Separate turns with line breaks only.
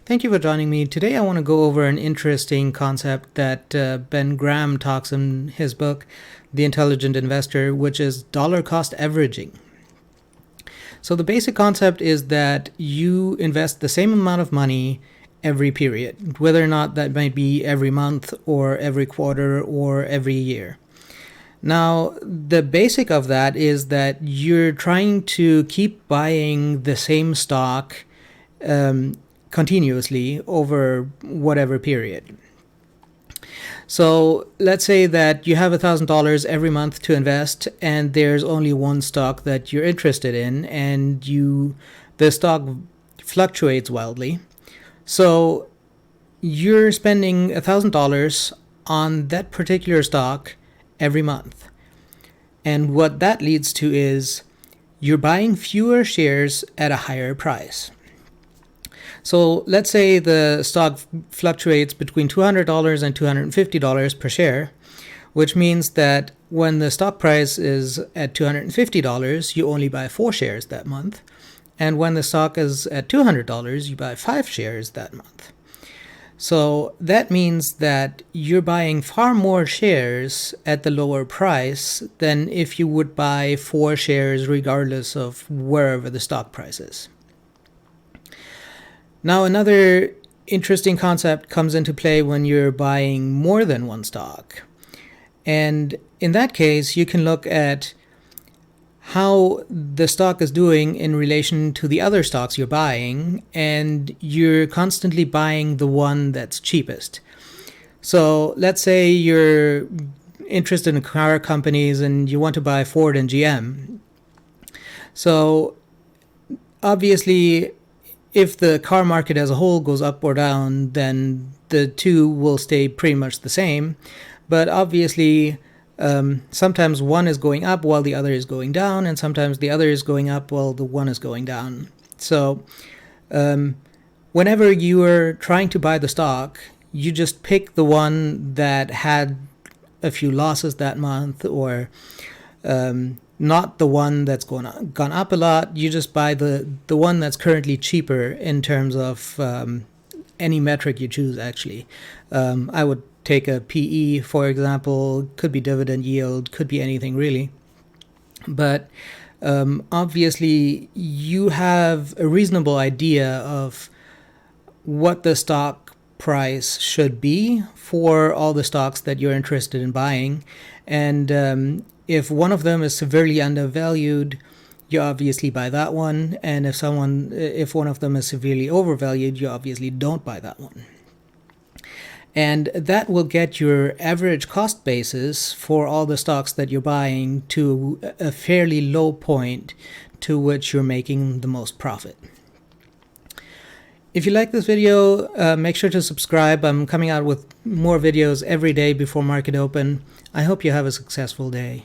Thank you for joining me. Today I want to go over an interesting concept that Ben Graham talks in his book, The Intelligent Investor, which is dollar cost averaging. So the basic concept is that you invest the same amount of money every period, whether or not that might be every month or every quarter or every year. Now, the basic of that is that you're trying to keep buying the same stock continuously over whatever period. So let's say that you have $1,000 every month to invest, and there's only one stock that you're interested in, and the stock fluctuates wildly. So you're spending $1,000 on that particular stock every month. And what that leads to is you're buying fewer shares at a higher price. So let's say the stock fluctuates between $200 and $250 per share, which means that when the stock price is at $250, you only buy 4 shares that month. And when the stock is at $200, you buy 5 shares that month. So that means that you're buying far more shares at the lower price than if you would buy 4 shares regardless of wherever the stock price is. Now, another interesting concept comes into play when you're buying more than one stock. And in that case, you can look at how the stock is doing in relation to the other stocks you're buying, and you're constantly buying the one that's cheapest. So let's say you're interested in car companies and you want to buy Ford and GM. So obviously, if the car market as a whole goes up or down, then the two will stay pretty much the same. But obviously, sometimes one is going up while the other is going down, and sometimes the other is going up while the one is going down. So whenever you are trying to buy the stock, you just pick the one that had a few losses that month, or not the one that's gone up a lot. You just buy the one that's currently cheaper in terms of any metric you choose, actually. I would take a PE, for example, could be dividend yield, could be anything really. But obviously, you have a reasonable idea of what the stock price should be for all the stocks that you're interested in buying. And if one of them is severely undervalued, you obviously buy that one. And if one of them is severely overvalued, you obviously don't buy that one. And that will get your average cost basis for all the stocks that you're buying to a fairly low point to which you're making the most profit. If you like this video, make sure to subscribe. I'm coming out with more videos every day before market open. I hope you have a successful day.